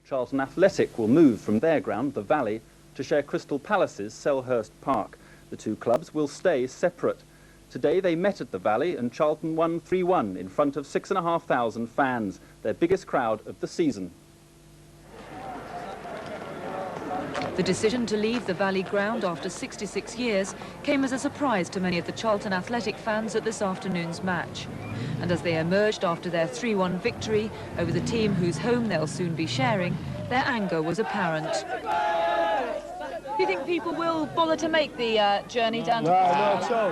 Charlton Athletic will move from their ground, the Valley, to share Crystal Palace's Selhurst Park. The two clubs will stay separate. Today they met at the Valley and Charlton won 3-1 in front of 6,500 fans, their biggest crowd of the season. The decision to leave the Valley ground after 66 years came as a surprise to many of the Charlton Athletic fans at this afternoon's match. And as they emerged after their 3-1 victory over the team whose home they'll soon be sharing, their anger was apparent. Do you think people will bother to make the journey down to... No, not at all.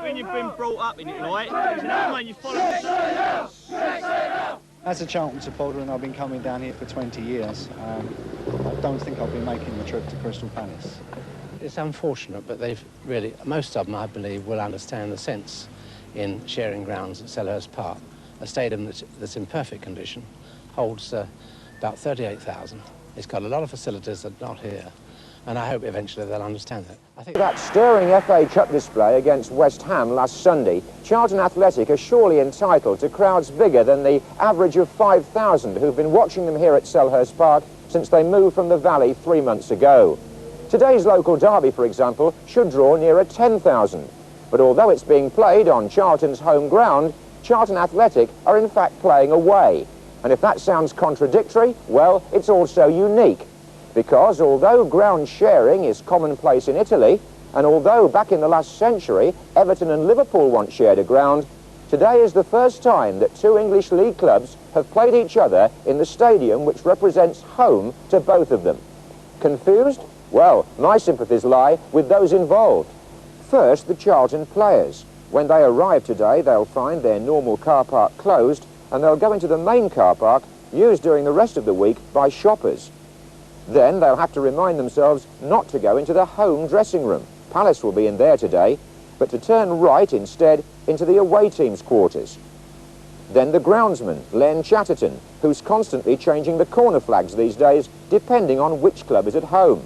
When you've been brought up in it, right? You know, man, you follow it. As a Charlton supporter, and I've been coming down here for 20 years, I don't think I'll be making the trip to Crystal Palace. It's unfortunate, but they've really, most of them, I believe, will understand the sense in sharing grounds at Selhurst Park, a stadium that's in perfect condition, holds about 38,000. It's got a lot of facilities that are not here, and I hope eventually they'll understand that. I think that stirring FA Cup display against West Ham last Sunday, Charlton Athletic are surely entitled to crowds bigger than the average of 5,000 who've been watching them here at Selhurst Park since they moved from the Valley 3 months ago. Today's local derby, for example, should draw nearer 10,000. But although it's being played on Charlton's home ground, Charlton Athletic are in fact playing away. And if that sounds contradictory, well, it's also unique. Because although ground sharing is commonplace in Italy, and although back in the last century Everton and Liverpool once shared a ground, today is the first time that two English league clubs have played each other in the stadium which represents home to both of them. Confused? Well, my sympathies lie with those involved. First, the Charlton players. When they arrive today, they'll find their normal car park closed, and they'll go into the main car park used during the rest of the week by shoppers. Then they'll have to remind themselves not to go into the home dressing room. Palace will be in there today, but to turn right instead into the away team's quarters. Then the groundsman, Len Chatterton, who's constantly changing the corner flags these days, depending on which club is at home.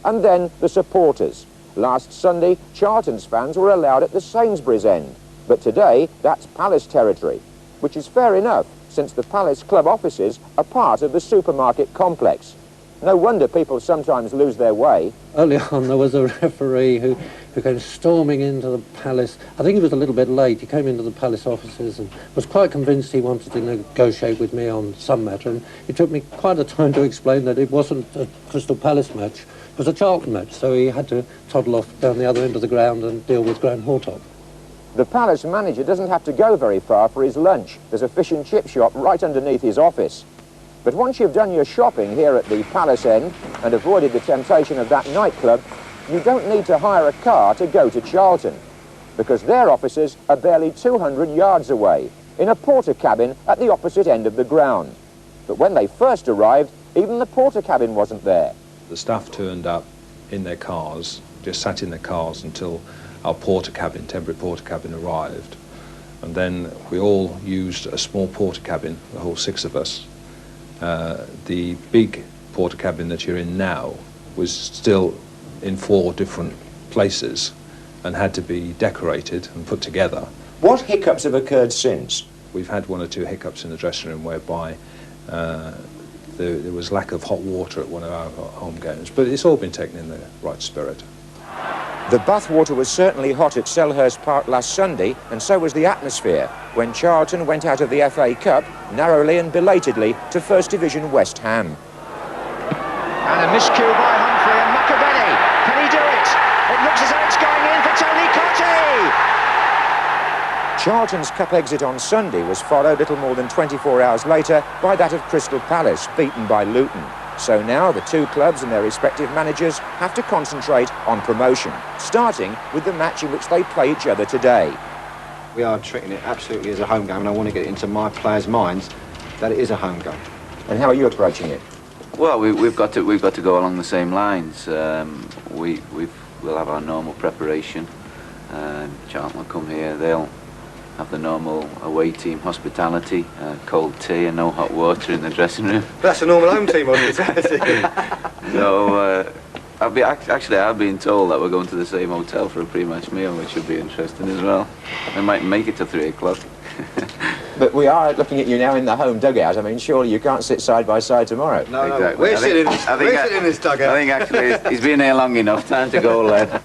And then the supporters. Last Sunday, Charlton's fans were allowed at the Sainsbury's end, but today that's Palace territory, which is fair enough, since the Palace club offices are part of the supermarket complex. No wonder people sometimes lose their way. Early on there was a referee who came storming into the Palace. I think he was a little bit late. He came into the Palace offices and was quite convinced he wanted to negotiate with me on some matter. And it took me quite a time to explain that it wasn't a Crystal Palace match, it was a Charlton match. So he had to toddle off down the other end of the ground and deal with Graham Hortop. The Palace manager doesn't have to go very far for his lunch. There's a fish and chip shop right underneath his office. But once you've done your shopping here at the Palace end and avoided the temptation of that nightclub, you don't need to hire a car to go to Charlton, because their offices are barely 200 yards away, in a porter cabin at the opposite end of the ground. But when they first arrived, even the porter cabin wasn't there. The staff turned up in their cars, just sat in their cars until our porter cabin, temporary porter cabin, arrived. And then we all used a small porter cabin, the whole 6 of us. The big porter cabin that you're in now was still in 4 different places and had to be decorated and put together. What hiccups have occurred since? We've had 1 or 2 hiccups in the dressing room whereby there was lack of hot water at one of our home games, but it's all been taken in the right spirit. The bathwater was certainly hot at Selhurst Park last Sunday, and so was the atmosphere when Charlton went out of the FA Cup, narrowly and belatedly, to First Division West Ham. And a miscue by Humphrey and Macabeni. Can he do it? It looks as though it's going in for Tony Cottee! Charlton's cup exit on Sunday was followed little more than 24 hours later by that of Crystal Palace, beaten by Luton. So now the two clubs and their respective managers have to concentrate on promotion, starting with the match in which they play each other today. We are treating it absolutely as a home game, and I want to get it into my players' minds that it is a home game. And how are you approaching it? Well, we've got to go along the same lines. We'll have our normal preparation. Charlton will come here. They'll have the normal away team hospitality, cold tea and no hot water in the dressing room. That's a normal home team hospitality. So I've been told that we're going to the same hotel for a pre-match meal, which should be interesting as well. We might make it to 3 o'clock. But we are looking at you now in the home dugout. I mean, surely you can't sit side by side tomorrow. No, Exactly. we're sitting in this dugout. I think actually he's been here long enough. Time to go, lad.